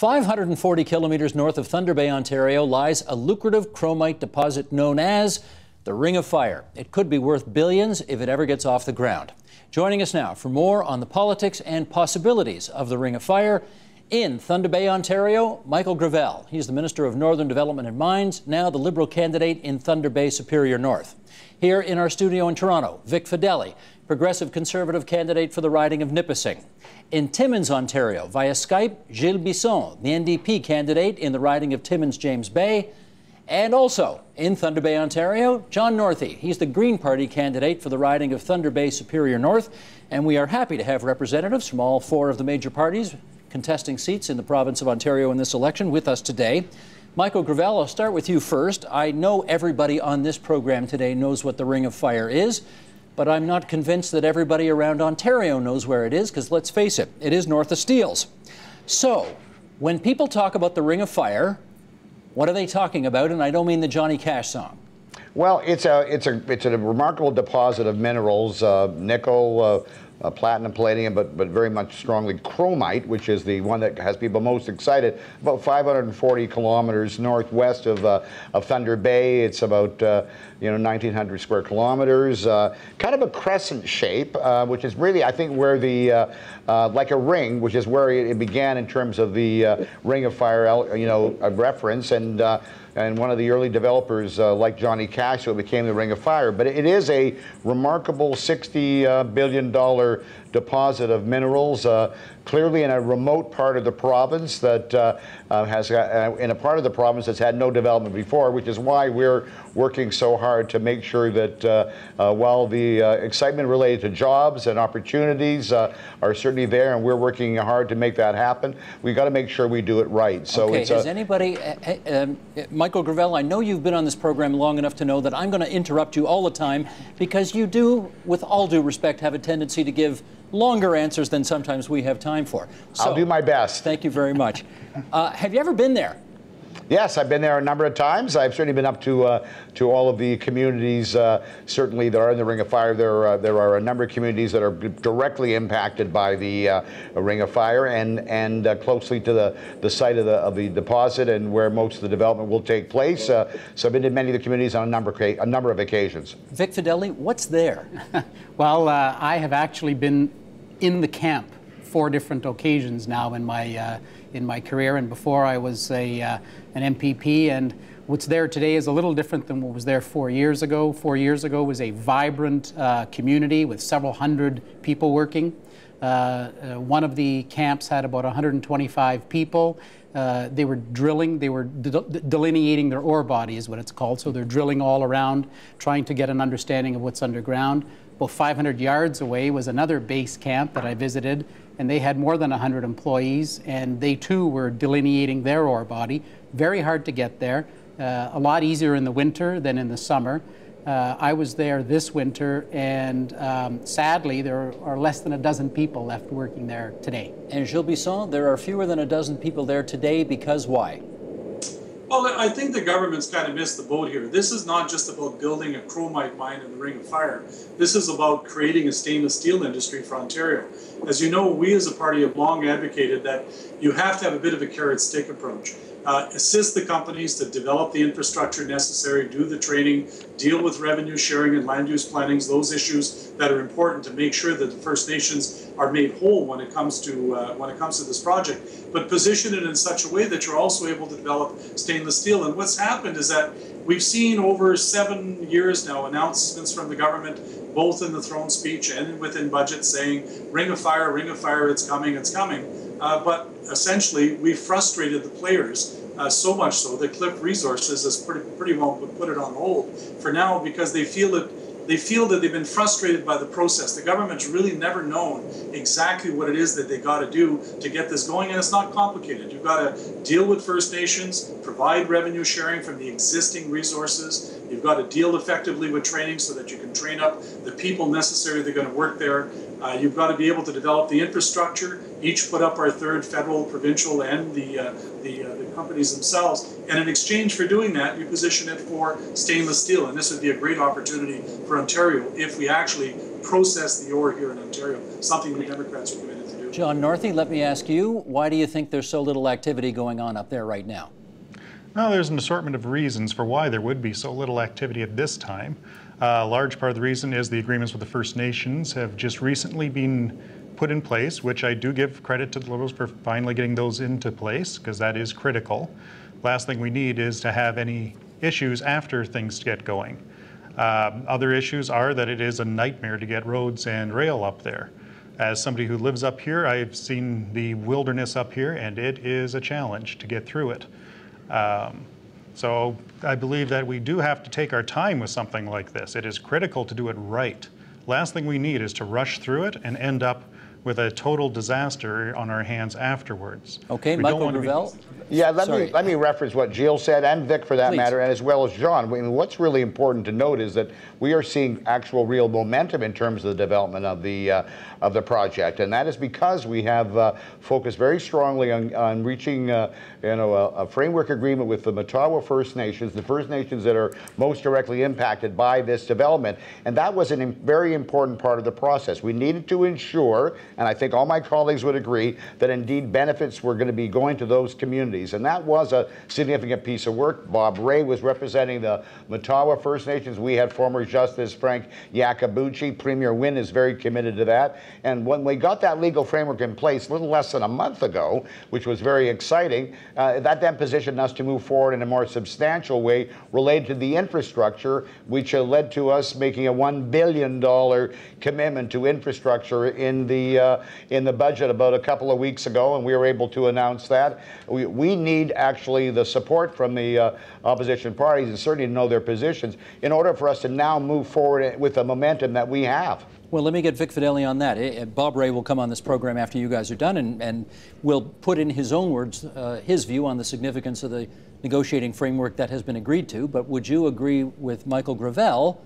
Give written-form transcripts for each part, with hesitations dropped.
540 kilometers north of Thunder Bay, Ontario, lies a lucrative chromite deposit known as the Ring of Fire. It could be worth billions if it ever gets off the ground. Joining us now for more on the politics and possibilities of the Ring of Fire, in Thunder Bay, Ontario, Michael Gravel. He's the Minister of Northern Development and Mines, now the Liberal candidate in Thunder Bay Superior North. Here in our studio in Toronto, Vic Fedeli, Progressive Conservative candidate for the riding of Nipissing. In Timmins, Ontario, via Skype, Gilles Bisson, the NDP candidate in the riding of Timmins-James Bay. And also in Thunder Bay, Ontario, John Northey. He's the Green Party candidate for the riding of Thunder Bay Superior North. And we are happy to have representatives from all four of the major parties contesting seats in the province of Ontario in this election with us today. Michael Gravel, I'll start with you first. I know everybody on this program today knows what the Ring of Fire is, but I'm not convinced that everybody around Ontario knows where it is, because let's face it, it is north of Steeles. So, when people talk about the Ring of Fire, what are they talking about? And I don't mean the Johnny Cash song. Well, it's a remarkable deposit of minerals, nickel, platinum, palladium, but very much strongly chromite, which is the one that has people most excited. About 540 kilometers northwest of Thunder Bay. It's about 1,900 square kilometers. Kind of a crescent shape, which is really, I think, where the like a ring, which is where it began in terms of the Ring of Fire, a reference, and one of the early developers, like Johnny Cash, so it became the Ring of Fire. But it is a remarkable $60 billion deposit of minerals, clearly in a remote part of the province that in a part of the province that's had no development before, which is why we're working so hard to make sure that while the excitement related to jobs and opportunities are certainly there, and we're working hard to make that happen, we've got to make sure we do it right. So okay, has anybody, Michael Gravel, I know you've been on this program long enough to know that I'm going to interrupt you all the time, because you do, with all due respect, have a tendency to give longer answers than sometimes we have time for. So, I'll do my best. Thank you very much. Have you ever been there? Yes, I've been there a number of times. I've certainly been up to all of the communities, certainly that are in the Ring of Fire. There are a number of communities that are directly impacted by the Ring of Fire, and closely to the site of the deposit and where most of the development will take place. So I've been to many of the communities on a number of occasions. Vic Fedeli, what's there? Well, I have actually been in the camp 4 different occasions now in my career, and before I was an MPP, and what's there today is a little different than what was there 4 years ago. 4 years ago was a vibrant community with several hundred people working. One of the camps had about 125 people. They were drilling, they were delineating their ore body is what it's called, so they're drilling all around, trying to get an understanding of what's underground. About 500 yards away was another base camp that I visited, and they had more than 100 employees, and they too were delineating their ore body. Very hard to get there, a lot easier in the winter than in the summer. I was there this winter, and sadly there are less than a dozen people left working there today. And Gilles Bisson, there are fewer than a dozen people there today, because why? Well, I think the government's kind of missed the boat here. This is not just about building a chromite mine in the Ring of Fire. This is about creating a stainless steel industry for Ontario. As you know, we as a party have long advocated that you have to have a bit of a carrot-stick approach. Assist the companies to develop the infrastructure necessary, do the training, deal with revenue sharing and land use plannings, those issues that are important to make sure that the First Nations are made whole when it comes to this project, but position it in such a way that you're also able to develop stainless steel. And what's happened is that we've seen over 7 years now announcements from the government, both in the throne speech and within budget, saying Ring of Fire, it's coming, it's coming. But essentially, we've frustrated the players so much so that Cliff Resources has pretty well put it on hold for now, because they feel that they've been frustrated by the process. The government's really never known exactly what it is that they got to do to get this going, and it's not complicated. You've got to deal with First Nations, provide revenue sharing from the existing resources. You've got to deal effectively with training so that you can train up the people necessary that are going to work there. You've got to be able to develop the infrastructure, each put up our 3rd federal, provincial, and the companies themselves. And in exchange for doing that, you position it for stainless steel. And this would be a great opportunity for Ontario if we actually process the ore here in Ontario, something the Democrats were committed to do. John Northey, let me ask you, why do you think there's so little activity going on up there right now? Well, there's an assortment of reasons for why there would be so little activity at this time. A large part of the reason is the agreements with the First Nations have just recently been put in place, which I do give credit to the Liberals for finally getting those into place, because that is critical. Last thing we need is to have any issues after things get going. Other issues are that it is a nightmare to get roads and rail up there. As somebody who lives up here, I've seen the wilderness up here, and it is a challenge to get through it. So I believe that we do have to take our time with something like this. It is critical to do it right. Last thing we need is to rush through it and end up with a total disaster on our hands afterwards. Okay, Michael Gravel. Yeah, let me reference what Jill said, and Vic for that Please. matter, and as well as John. I mean, what's really important to note is that we are seeing actual real momentum in terms of the development of the project, and that is because we have focused very strongly on reaching a framework agreement with the Matawa First Nations, the First Nations that are most directly impacted by this development, and that was a very important part of the process. We needed to ensure, and I think all my colleagues would agree, that indeed benefits were going to be going to those communities. And that was a significant piece of work. Bob Ray was representing the Matawa First Nations. We had former Justice Frank Iacobucci. Premier Wynne is very committed to that. And when we got that legal framework in place a little less than a month ago, which was very exciting, that then positioned us to move forward in a more substantial way related to the infrastructure, which led to us making a $1 billion commitment to infrastructure in the budget about a couple of weeks ago, and we were able to announce that. We need actually the support from the opposition parties, and certainly to know their positions, in order for us to now move forward with the momentum that we have. Well, let me get Vic Fideli on that. Bob Ray will come on this program after you guys are done, and will put in his own words his view on the significance of the negotiating framework that has been agreed to. But would you agree with Michael Gravel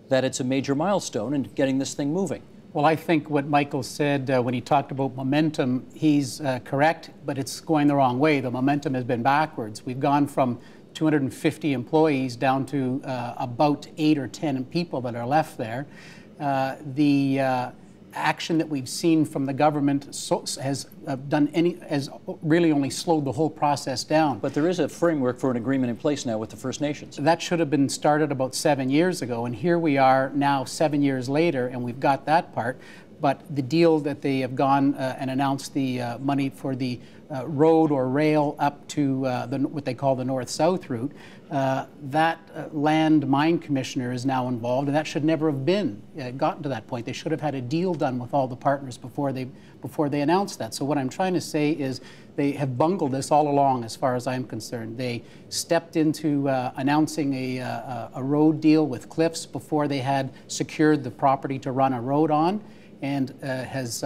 that it's a major milestone in getting this thing moving? Well, I think what Michael said when he talked about momentum, he's correct, but it's going the wrong way. The momentum has been backwards. We've gone from 250 employees down to about 8 or 10 people that are left there. The action that we've seen from the government has really only slowed the whole process down. But there is a framework for an agreement in place now with the First Nations. That should have been started about 7 years ago, and here we are now 7 years later, and we've got that part. But the deal that they have gone and announced the money for the road or rail up to what they call the north-south route, that land mine commissioner is now involved, and that should never have been gotten to that point. They should have had a deal done with all the partners before they announced that. So what I'm trying to say is they have bungled this all along, as far as I'm concerned. They stepped into announcing a road deal with Cliffs before they had secured the property to run a road on, and has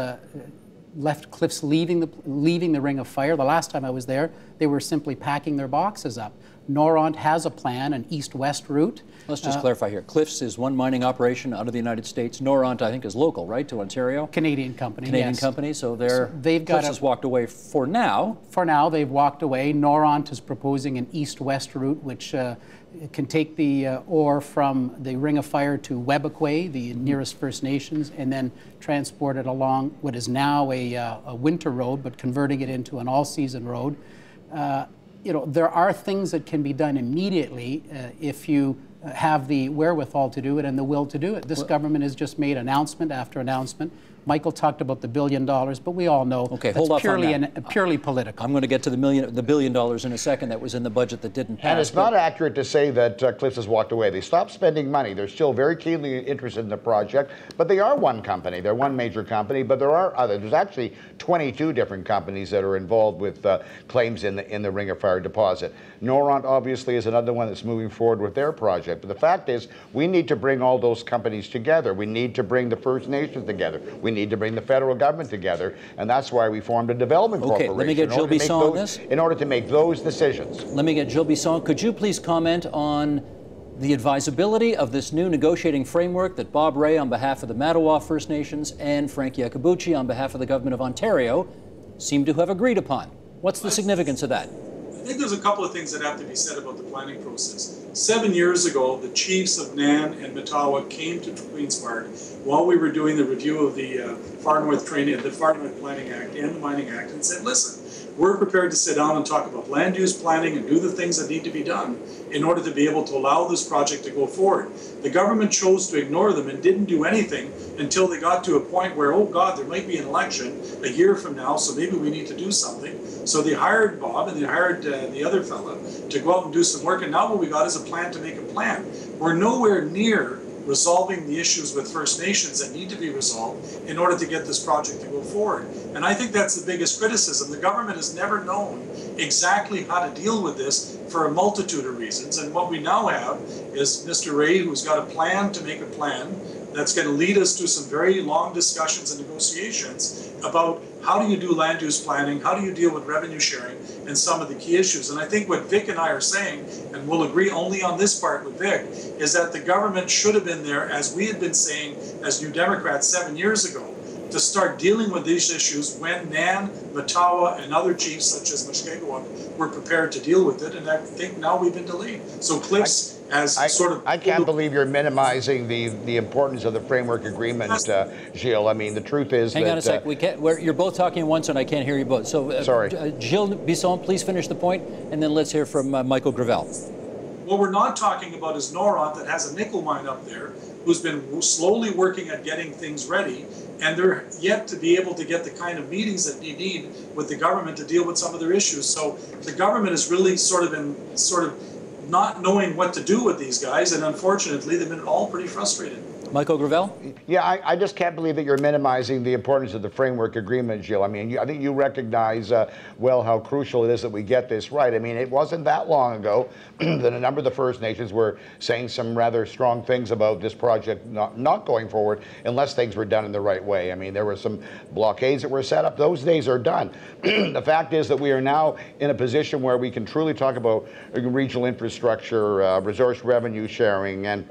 left Cliffs leaving the Ring of Fire. The last time I was there, they were simply packing their boxes up. Noront has a plan, an east-west route. Let's just clarify here. Cliffs is one mining operation out of the United States. Noront, I think, is local, right, to Ontario? Canadian company, Canadian yes. company, so they've got Cliffs has walked away for now. For now, they've walked away. Noront is proposing an east-west route, which can take the ore from the Ring of Fire to Webequie, the nearest First Nations, and then transport it along what is now a winter road, but converting it into an all-season road. You know, there are things that can be done immediately if you have the wherewithal to do it and the will to do it. This government has just made announcement after announcement. Michael talked about the $1 billion, but we all know that's purely political. I'm going to get to the $1 billion in a second that was in the budget that didn't pass. And it's not accurate to say that Cliffs has walked away. They stopped spending money. They're still very keenly interested in the project, but they are one company. They're one major company, but there are others. There's actually 22 different companies that are involved with claims in the Ring of Fire deposit. Noront obviously is another one that's moving forward with their project. But the fact is, we need to bring all those companies together. We need to bring the First Nations together. We need to bring the federal government together, and that's why we formed a development corporation. Let me get Jill Bisson on this. In order to make those decisions. Let me get Jill Bisson. Could you please comment on the advisability of this new negotiating framework that Bob Ray, on behalf of the Matawa First Nations, and Frank Iacobucci, on behalf of the Government of Ontario, seem to have agreed upon? What's the significance of that? I think there's a couple of things that have to be said about the planning process. 7 years ago, the chiefs of Nan and Matawa came to Queen's Park while we were doing the review of the Far North Planning Act and the Mining Act and said, listen, we're prepared to sit down and talk about land use planning and do the things that need to be done in order to be able to allow this project to go forward. The government chose to ignore them and didn't do anything until they got to a point where, oh God, there might be an election a year from now, so maybe we need to do something. So they hired Bob and they hired the other fella to go out and do some work, and now what we got is a plan to make a plan. We're nowhere near resolving the issues with First Nations that need to be resolved in order to get this project to go forward. And I think that's the biggest criticism. The government has never known exactly how to deal with this for a multitude of reasons. And what we now have is Mr. Ray, who's got a plan to make a plan that's going to lead us to some very long discussions and negotiations about how do you do land use planning, how do you deal with revenue sharing, and some of the key issues. And I think what Vic and I are saying, and we'll agree only on this part with Vic, is that the government should have been there, as we had been saying as New Democrats 7 years ago, to start dealing with these issues when Nan, Matawa, and other chiefs such as Mushkegowuk were prepared to deal with it. And I think now we've been delayed. So Cliffs has sort of... I can't believe you're minimizing the importance of the framework agreement, Gilles. I mean, the truth is Hang on a sec. You're both talking at once, and I can't hear you both. So, sorry. Gilles Bisson, please finish the point, and then let's hear from Michael Gravel. What we're not talking about is Noront, that has a nickel mine up there, who's been slowly working at getting things ready, and they're yet to be able to get the kind of meetings that they need with the government to deal with some of their issues. So the government has really sort of not knowing what to do with these guys, and unfortunately they've been all pretty frustrated. Michael Gravel? Yeah, I just can't believe that you're minimizing the importance of the framework agreement, Gilles. I mean, I think you recognize well how crucial it is that we get this right. I mean, it wasn't that long ago that a number of the First Nations were saying some rather strong things about this project not going forward unless things were done in the right way. I mean, there were some blockades that were set up. Those days are done. The fact is that we are now in a position where we can truly talk about regional infrastructure, resource revenue sharing, and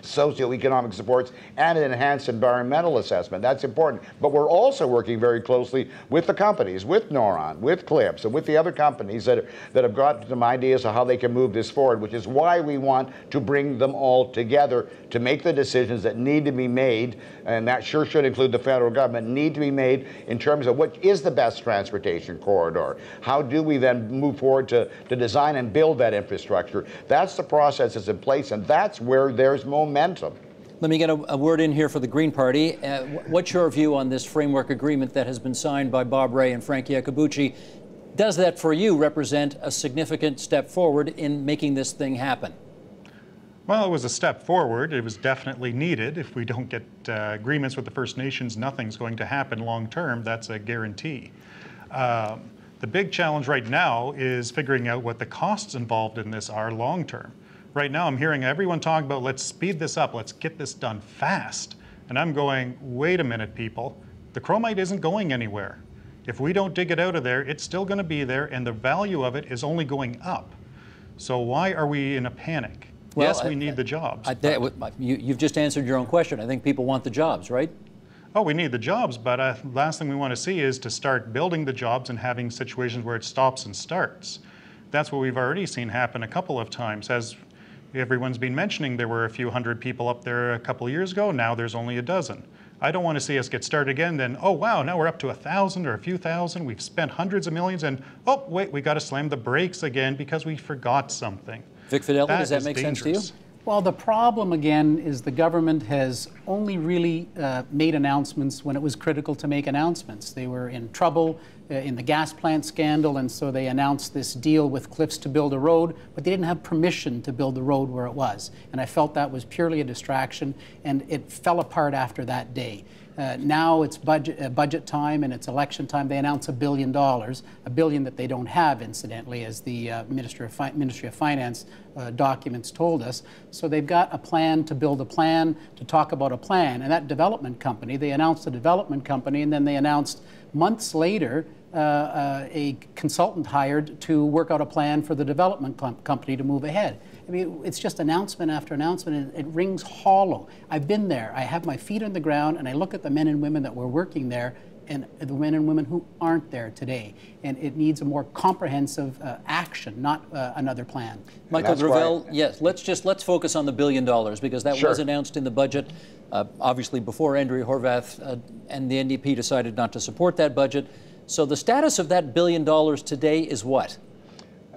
socioeconomic supports and an enhanced environmental assessment. That's important. But we're also working very closely with the companies, with Noront, with Clips, and with the other companies that have got some ideas of how they can move this forward, which is why we want to bring them all together to make the decisions that need to be made, and that sure should include the federal government, need to be made in terms of what is the best transportation corridor. How do we then move forward to design and build that infrastructure? That's the process that's in place, and that's where there's momentum. Let me get a word in here for the Green Party. What's your view on this framework agreement that has been signed by Bob Ray and Frank Iacobucci? Does that, for you, represent a significant step forward in making this thing happen? Well, it was a step forward. It was definitely needed. If we don't get agreements with the First Nations, nothing's going to happen long term. That's a guarantee. The big challenge right now is figuring out what the costs involved in this are long term. Right now, I'm hearing everyone talk about, let's speed this up, let's get this done fast. And I'm going, wait a minute, people. The chromite isn't going anywhere. If we don't dig it out of there, it's still going to be there, and the value of it is only going up. So why are we in a panic? Well, yes, we need the jobs. You've just answered your own question. I think people want the jobs, right? Oh, we need the jobs, but last thing we want to see is to start building the jobs and having situations where it stops and starts. That's what we've already seen happen a couple of times. As everyone's been mentioning, there were a few hundred people up there a couple of years ago. Now there's only a dozen. I don't want to see us get started again, then, oh wow, now we're up to 1,000 or a few thousand. We've spent hundreds of millions, and oh wait, we got to slam the brakes again because we forgot something. Vic Fideli, does that make sense to you? Well, the problem again is the government has only really made announcements when it was critical to make announcements. They were in trouble in the gas plant scandal, and so they announced this deal with Cliffs to build a road, but they didn't have permission to build the road where it was. And I felt that was purely a distraction, and it fell apart after that day. Now it's budget time and it's election time. They announce $1 billion, $1 billion that they don't have, incidentally, as the Ministry of Finance documents told us. So they've got a plan to build a plan, to talk about a plan. And that development company, they announced a development company, and then they announced months later a consultant hired to work out a plan for the development company to move ahead. I mean, it's just announcement after announcement, and it rings hollow. I've been there. I have my feet on the ground, and I look at the men and women that were working there, and the men and women who aren't there today. And it needs a more comprehensive action, not another plan. Michael Gravel, yes, let's focus on the $1 billion, because that was announced in the budget, obviously before Andrea Horwath and the NDP decided not to support that budget. So the status of that $1 billion today is what?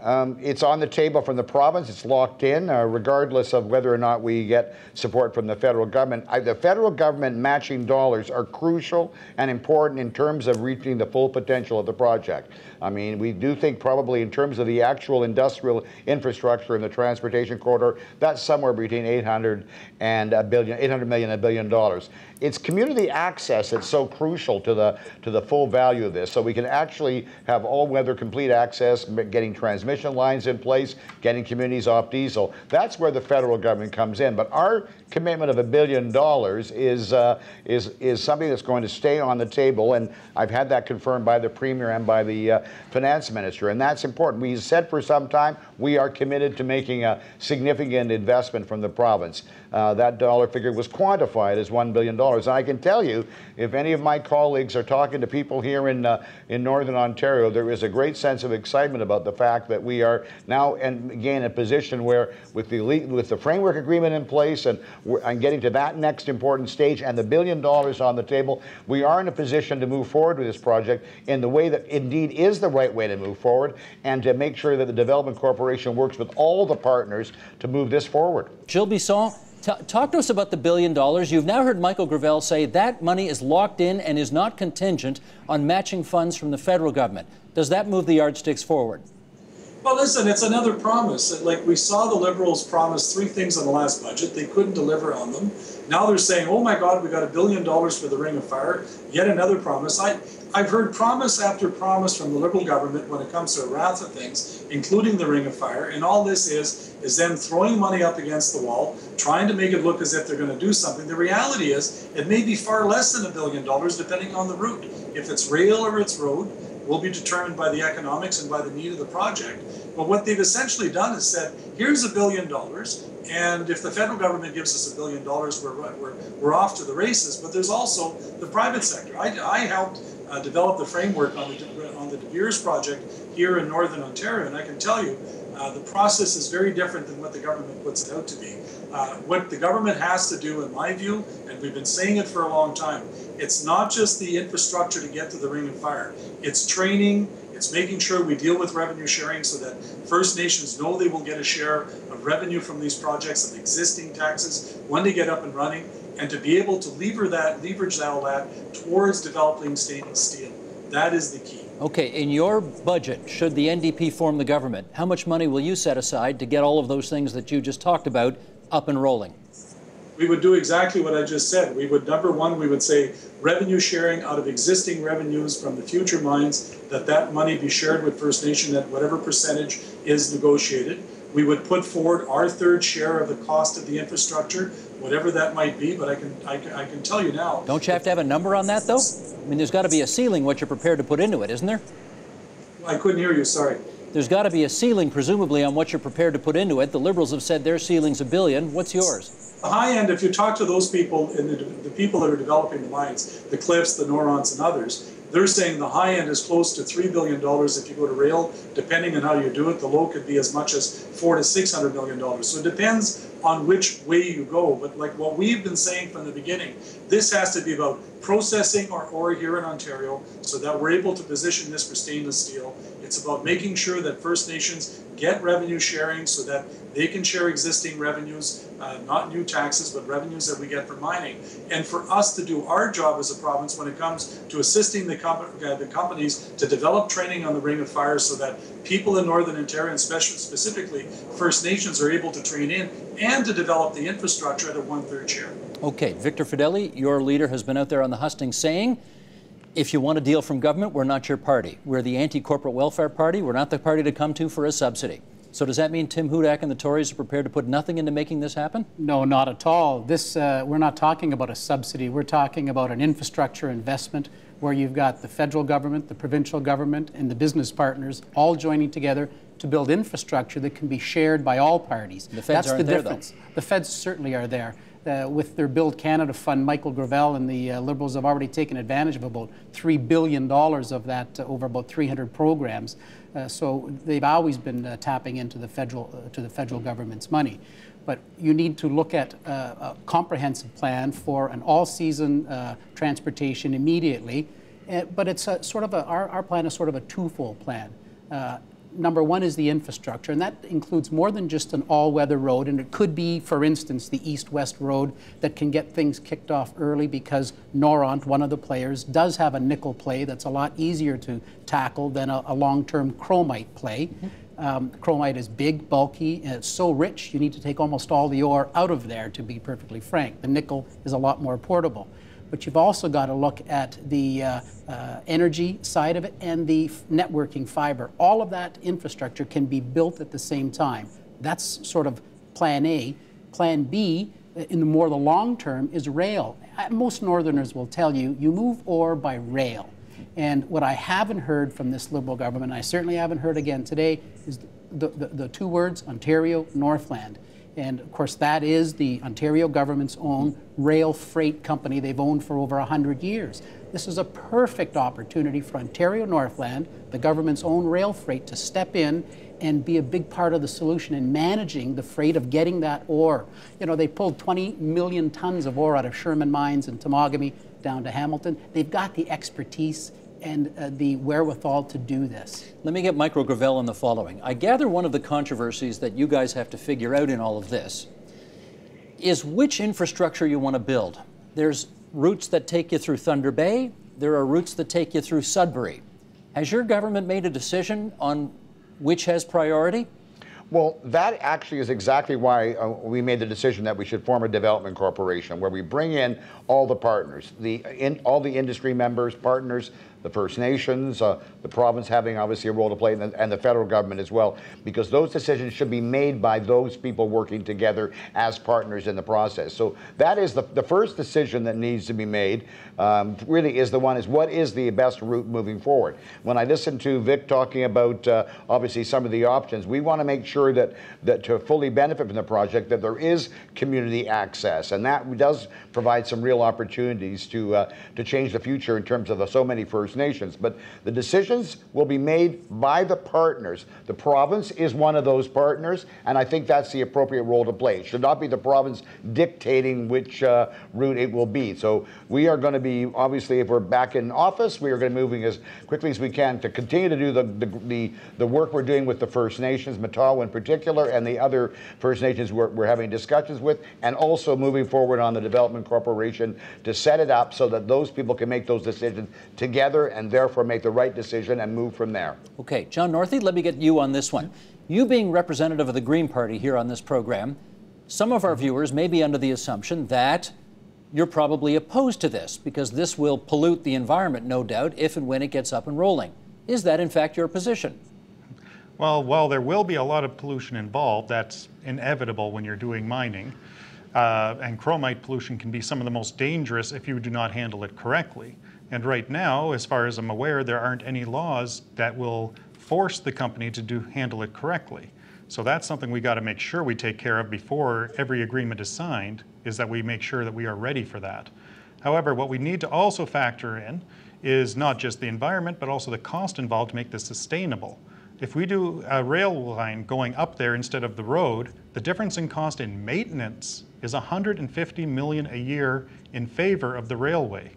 It's on the table from the province. It's locked in, regardless of whether or not we get support from the federal government. The federal government matching dollars are crucial and important in terms of reaching the full potential of the project. I mean, we do think probably in terms of the actual industrial infrastructure in the transportation corridor, that's somewhere between $800 million and $1 billion. It's community access that's so crucial to the full value of this. So we can actually have all-weather complete access, getting transmission lines in place, getting communities off diesel. That's where the federal government comes in. But our commitment of $1 billion is something that's going to stay on the table, and I've had that confirmed by the Premier and by the Finance Minister, and that's important. We said for some time we are committed to making a significant investment from the province. That dollar figure was quantified as $1 billion. And I can tell you, if any of my colleagues are talking to people here in Northern Ontario, there is a great sense of excitement about the fact that we are now, and again, in a position where with the framework agreement in place and getting to that next important stage and the $1 billion on the table, we are in a position to move forward with this project in the way that indeed is the right way to move forward, and to make sure that the Development Corporation works with all the partners to move this forward. Gilles Bisson, talk to us about the $1 billion. You've now heard Michael Gravel say that money is locked in and is not contingent on matching funds from the federal government. Does that move the yardsticks forward? Well, listen, it's another promise. Like, we saw the Liberals promise 3 things in the last budget. They couldn't deliver on them. Now they're saying, oh my God, we got $1 billion for the Ring of Fire. Yet another promise. I've heard promise after promise from the Liberal government when it comes to a raft of things, including the Ring of Fire. And all this is them throwing money up against the wall, trying to make it look as if they're going to do something. The reality is it may be far less than $1 billion depending on the route. If it's rail or it's road, will be determined by the economics and by the need of the project. But what they've essentially done is said, here's $1 billion, and if the federal government gives us $1 billion, we're off to the races. But there's also the private sector. I helped develop the framework on the De Beers project here in Northern Ontario, and I can tell you the process is very different than what the government puts it out to be. What the government has to do, in my view, and we've been saying it for a long time, it's not just the infrastructure to get to the Ring of Fire. It's training, it's making sure we deal with revenue sharing so that First Nations know they will get a share of revenue from these projects, of existing taxes, when they get up and running, and to be able to leverage all that towards developing stainless steel. That is the key. Okay, in your budget, should the NDP form the government, how much money will you set aside to get all of those things that you just talked about up and rolling? We would do exactly what I just said. We would, number one, we would say revenue sharing out of existing revenues from the future mines, that money be shared with First Nation at whatever percentage is negotiated. We would put forward our third share of the cost of the infrastructure, whatever that might be, but I can tell you now. Don't you have to have a number on that, though? I mean, there's got to be a ceiling what you're prepared to put into it, isn't there? I couldn't hear you, sorry. There's got to be a ceiling, presumably, on what you're prepared to put into it. The Liberals have said their ceiling's $1 billion. What's yours? The high end, if you talk to those people, and the people that are developing the mines, the Cliffs, the Norons, and others, they're saying the high end is close to $3 billion if you go to rail, depending on how you do it. The low could be as much as $400 to $600 million. So it depends on which way you go. But like what we've been saying from the beginning, this has to be about processing our ore here in Ontario so that we're able to position this for stainless steel. It's about making sure that First Nations get revenue sharing so that they can share existing revenues, not new taxes, but revenues that we get from mining. And for us to do our job as a province when it comes to assisting the companies to develop training on the Ring of Fire so that people in Northern Ontario, and specifically First Nations, are able to train in and to develop the infrastructure at a 1/3 share. Okay, Victor Fedeli, your leader, has been out there on the hustings saying, if you want a deal from government, we're not your party. We're the anti-corporate welfare party. We're not the party to come to for a subsidy. So does that mean Tim Hudak and the Tories are prepared to put nothing into making this happen? No, not at all. We're not talking about a subsidy. We're talking about an infrastructure investment where you've got the federal government, the provincial government, and the business partners all joining together to build infrastructure that can be shared by all parties. The feds aren't there, though. The feds certainly are there. with their Build Canada Fund, Michael Gravel and the Liberals have already taken advantage of about $3 billion of that over about 300 programs. So they've always been tapping into the federal government's money. But you need to look at a comprehensive plan for an all-season transportation immediately. But it's our plan is sort of a twofold plan. Number one is the infrastructure, and that includes more than just an all-weather road, and it could be, for instance, the east-west road that can get things kicked off early because Noront, one of the players, does have a nickel play that's a lot easier to tackle than a long-term chromite play. Chromite is big, bulky, and it's so rich you need to take almost all the ore out of there, to be perfectly frank. The nickel is a lot more portable. But you've also got to look at the energy side of it and the networking fiber. All of that infrastructure can be built at the same time. That's sort of plan A. Plan B, in the more the long term, is rail. Most Northerners will tell you, you move ore by rail. And what I haven't heard from this Liberal government, and I certainly haven't heard again today, is the two words, Ontario Northland. And of course, that is the Ontario government's own rail freight company they've owned for over 100 years. This is a perfect opportunity for Ontario Northland, the government's own rail freight, to step in and be a big part of the solution in managing the freight of getting that ore. You know, they pulled 20 million tons of ore out of Sherman Mines and Temagami down to Hamilton. They've got the expertise and the wherewithal to do this. Let me get Michael Gravel on the following. I gather one of the controversies that you guys have to figure out in all of this is which infrastructure you want to build. There's routes that take you through Thunder Bay. There are routes that take you through Sudbury. Has your government made a decision on which has priority? Well, that actually is exactly why we made the decision that we should form a development corporation where we bring in all the partners, all the industry members, partners, the First Nations, the province having obviously a role to play, and the federal government as well, because those decisions should be made by those people working together as partners in the process. So that is the first decision that needs to be made, really is the one is what is the best route moving forward. When I listen to Vic talking about obviously some of the options, we want to make sure that to fully benefit from the project that there is community access, and that does provide some real opportunities to change the future in terms of so many First Nations. But the decisions will be made by the partners. The province is one of those partners, and I think that's the appropriate role to play. It should not be the province dictating which route it will be. So we are going to be, obviously, if we're back in office, we are going to be moving as quickly as we can to continue to do the work we're doing with the First Nations, Matawa in particular, and the other First Nations we're having discussions with, and also moving forward on the Development Corporation to set it up so that those people can make those decisions together and therefore make the right decision and move from there. Okay, John Northey, let me get you on this one. You being representative of the Green Party here on this program, some of our viewers may be under the assumption that you're probably opposed to this because this will pollute the environment, no doubt, if and when it gets up and rolling. Is that in fact your position? Well, while there will be a lot of pollution involved, that's inevitable when you're doing mining. And chromite pollution can be some of the most dangerous if you do not handle it correctly. And right now, as far as I'm aware, there aren't any laws that will force the company to handle it correctly. So that's something we got to make sure we take care of before every agreement is signed, is that we make sure that we are ready for that. However, what we need to also factor in is not just the environment, but also the cost involved to make this sustainable. If we do a rail line going up there instead of the road, the difference in cost in maintenance is $150 million a year in favor of the railway.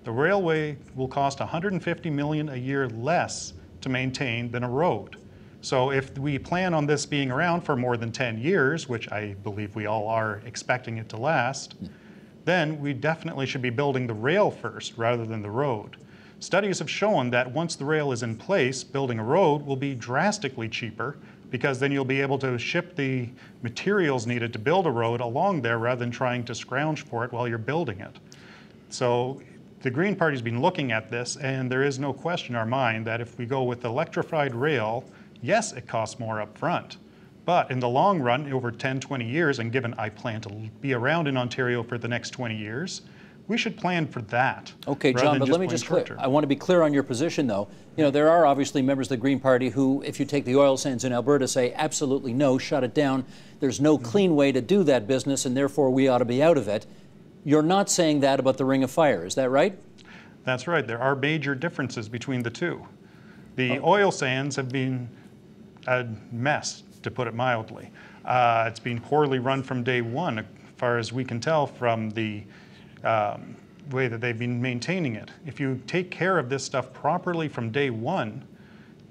The railway will cost $150 million a year less to maintain than a road. So if we plan on this being around for more than 10 years, which I believe we all are expecting it to last, then we definitely should be building the rail first rather than the road. Studies have shown that once the rail is in place, building a road will be drastically cheaper because then you'll be able to ship the materials needed to build a road along there rather than trying to scrounge for it while you're building it. So the Green Party's been looking at this, and there is no question in our mind that if we go with electrified rail, yes, it costs more up front. But in the long run, over 10, 20 years, and given I plan to be around in Ontario for the next 20 years, we should plan for that. Okay, John, but let me just I want to be clear on your position, though. You know, there are obviously members of the Green Party who, if you take the oil sands in Alberta, say absolutely no, shut it down. There's no clean way to do that business, and therefore we ought to be out of it. You're not saying that about the Ring of Fire, is that right? That's right. There are major differences between the two. The oil sands have been a mess, to put it mildly. It's been poorly run from day one, as far as we can tell from the way that they've been maintaining it. If you take care of this stuff properly from day one,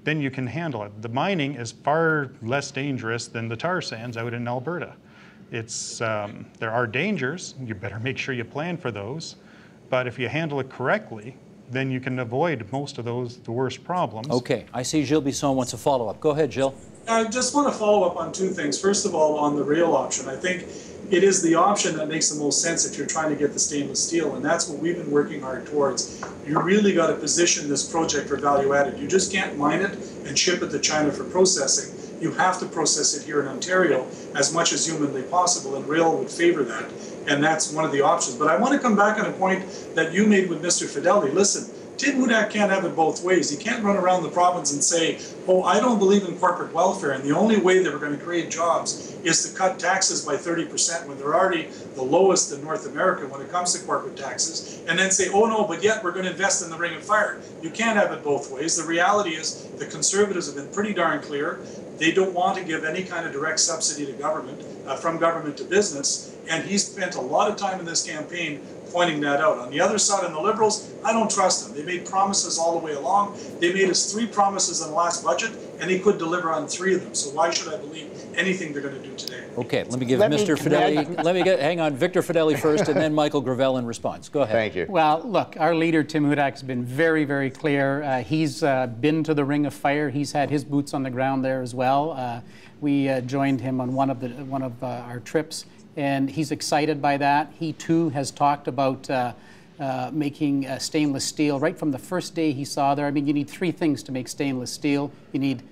then you can handle it. The mining is far less dangerous than the tar sands out in Alberta. It's, there are dangers. You better make sure you plan for those. But if you handle it correctly, then you can avoid most of those, the worst problems. Okay, I see Gilles Bisson wants a follow-up. Go ahead, Gilles. I just want to follow up on two things. First of all, on the rail option, I think it is the option that makes the most sense if you're trying to get the stainless steel, and that's what we've been working hard towards. You really got to position this project for value added. You just can't mine it and ship it to China for processing. You have to process it here in Ontario as much as humanly possible, and rail would favor that, and that's one of the options. But I want to come back on a point that you made with Mr. Fedeli. Listen, Tim Hudak can't have it both ways. He can't run around the province and say, oh, I don't believe in corporate welfare, and the only way that we're going to create jobs is to cut taxes by 30% when they're already the lowest in North America when it comes to corporate taxes, and then say, oh no, but yet we're going to invest in the Ring of Fire. You can't have it both ways. The reality is the Conservatives have been pretty darn clear. They don't want to give any kind of direct subsidy to government, from government to business, and he spent a lot of time in this campaign pointing that out. On the other side, on the Liberals, I don't trust them. They made promises all the way along. They made us 3 promises in the last budget, and they could deliver on 3 of them. So why should I believe anything they're going to do today? Okay, let me give Mr. Fedeli, hang on, Victor Fedeli first, and then Michael Gravel in response. Go ahead. Thank you. Well, look, our leader, Tim Hudak, has been very, very clear. He's been to the Ring of Fire. He's had his boots on the ground there as well. We joined him on one of our trips, and he's excited by that. He too has talked about making stainless steel right from the first day he saw there. I mean, you need 3 things to make stainless steel. You need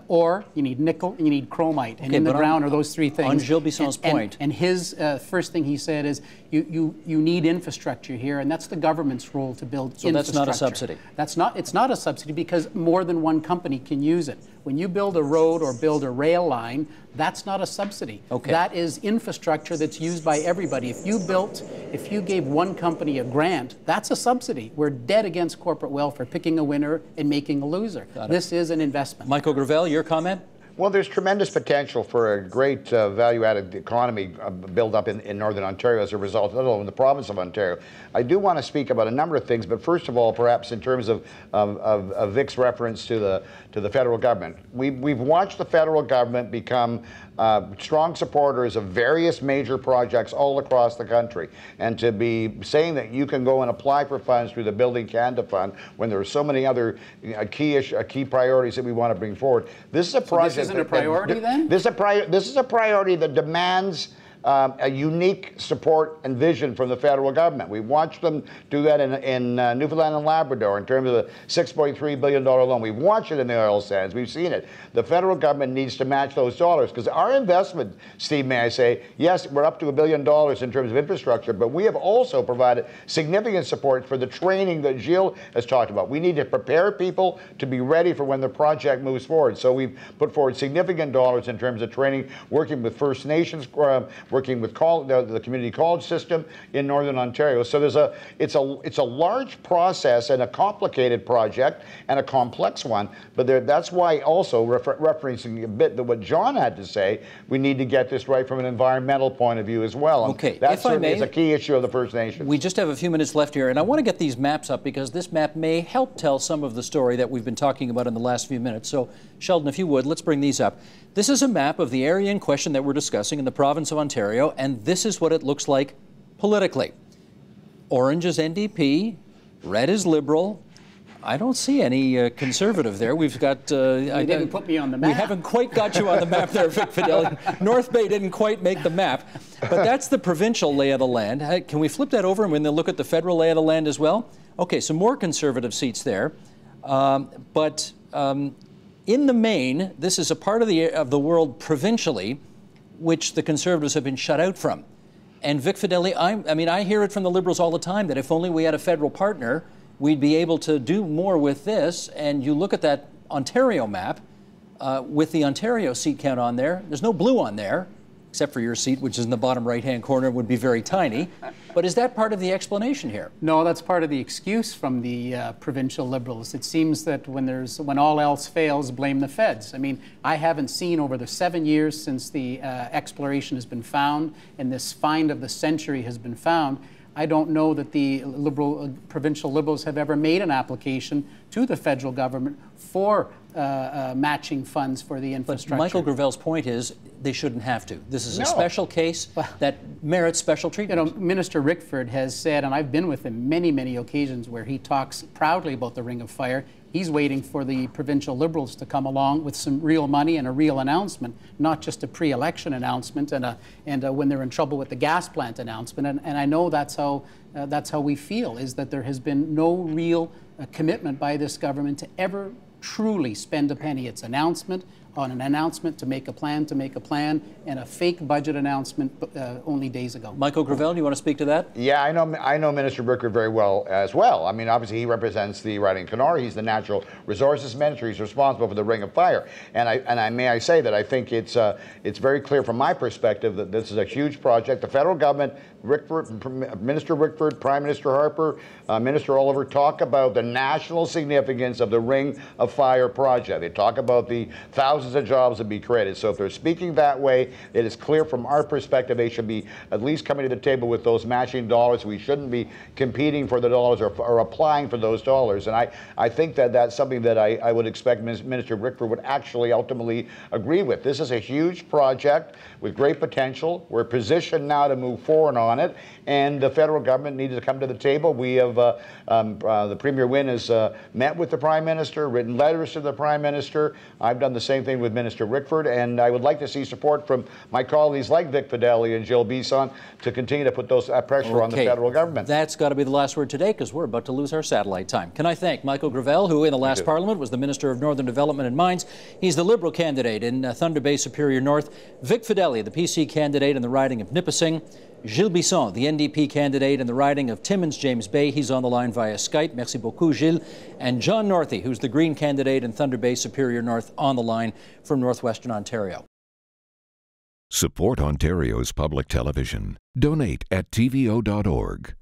ore, you need nickel, and you need chromite. And in the ground are those 3 things. On Gilles Bisson's point. And his first thing he said is, you need infrastructure here, and that's the government's role to build infrastructure. So that's not a subsidy? It's not a subsidy because more than one company can use it. When you build a road or build a rail line, that's not a subsidy. Okay. That is infrastructure that's used by everybody. If you gave one company a grant, that's a subsidy. We're dead against corporate welfare, picking a winner and making a loser. This is an investment. Michael Gravel, your comment? Well, there's tremendous potential for a great value-added economy build up in Northern Ontario as a result, not only in the province of Ontario. I do want to speak about a number of things, but first of all, perhaps in terms of Vic's reference to the federal government. We've watched the federal government become strong supporters of various major projects all across the country, and to be saying that you can go and apply for funds through the Building Canada Fund when there are so many other key priorities that we want to bring forward. This is a project. This isn't a priority then? This is a priority that demands a unique support and vision from the federal government. We watched them do that in Newfoundland and Labrador in terms of the $6.3 billion loan. We've watched it in the oil sands. We've seen it. The federal government needs to match those dollars because our investment, Steve, may I say, yes, we're up to $1 billion in terms of infrastructure, but we have also provided significant support for the training that Gilles has talked about. We need to prepare people to be ready for when the project moves forward. So we've put forward significant dollars in terms of training, working with First Nations, working with the community college system in Northern Ontario. So it's a large process and a complicated project and a complex one. But that's why also referencing a bit to what John had to say, we need to get this right from an environmental point of view as well. Okay, that certainly is a key issue of the First Nations. We just have a few minutes left here, and I want to get these maps up because this map may help tell some of the story that we've been talking about in the last few minutes. So, Sheldon, if you would, let's bring these up. This is a map of the area in question that we're discussing in the province of Ontario, and this is what it looks like politically. Orange is NDP, red is Liberal. I don't see any Conservative there. We've got... You didn't put me on the map. We haven't quite got you on the map there, Vic Fedeli. North Bay didn't quite make the map. But that's the provincial lay of the land. Can we flip that over and when they look at the federal lay of the land as well? Okay, some more Conservative seats there. In the main, this is a part of the world provincially which the Conservatives have been shut out from. And Vic Fideli, I mean, I hear it from the Liberals all the time that if only we had a federal partner, we'd be able to do more with this. And you look at that Ontario map with the Ontario seat count on there. There's no blue on there, except for your seat, which is in the bottom right-hand corner, would be very tiny. But is that part of the explanation here? No, that's part of the excuse from the provincial Liberals. It seems that when all else fails, blame the feds. I mean, I haven't seen over the 7 years since the exploration has been found and this find of the century has been found, I don't know that the provincial Liberals have ever made an application to the federal government for matching funds for the infrastructure. But Michael Gravel's point is they shouldn't have to. This is a special case that merits special treatment. You know, Minister Rickford has said, and I've been with him many, many occasions where he talks proudly about the Ring of Fire. He's waiting for the provincial Liberals to come along with some real money and a real announcement, not just a pre-election announcement and when they're in trouble with the gas plant announcement. And I know that's how we feel, is that there has been no real commitment by this government to ever truly spend a penny. It's announcement on an announcement to make a plan, and a fake budget announcement only days ago. Michael Gravel, do you want to speak to that? Yeah, I know Minister Rickford very well as well. I mean, obviously he represents the riding of Kenora. He's the Natural Resources Minister. He's responsible for the Ring of Fire. And may I say that I think it's very clear from my perspective that this is a huge project. The federal government, Minister Rickford, Prime Minister Harper, Minister Oliver talk about the national significance of the Ring of Fire project. They talk about the thousands of jobs that be created. So if they're speaking that way, it is clear from our perspective they should be at least coming to the table with those matching dollars. We shouldn't be competing for the dollars or applying for those dollars. And I think that that's something that I would expect Minister Rickford would actually ultimately agree with. This is a huge project with great potential. We're positioned now to move forward on it, and the federal government needs to come to the table. We have, the Premier Wynne has met with the Prime Minister, written letters to the Prime Minister. I've done the same thing with Minister Rickford, and I would like to see support from my colleagues like Vic Fideli and Jill Bisson to continue to put those pressure on the federal government. That's got to be the last word today, because we're about to lose our satellite time. Can I thank Michael Gravel, who in the last Parliament was the Minister of Northern Development and Mines. He's the Liberal candidate in Thunder Bay Superior North. Vic Fideli, the PC candidate in the riding of Nipissing. Gilles Bisson, the NDP candidate in the riding of Timmins, James Bay. He's on the line via Skype. Merci beaucoup, Gilles. And John Northey, who's the Green candidate in Thunder Bay Superior North, on the line from northwestern Ontario. Support Ontario's public television. Donate at tvo.org.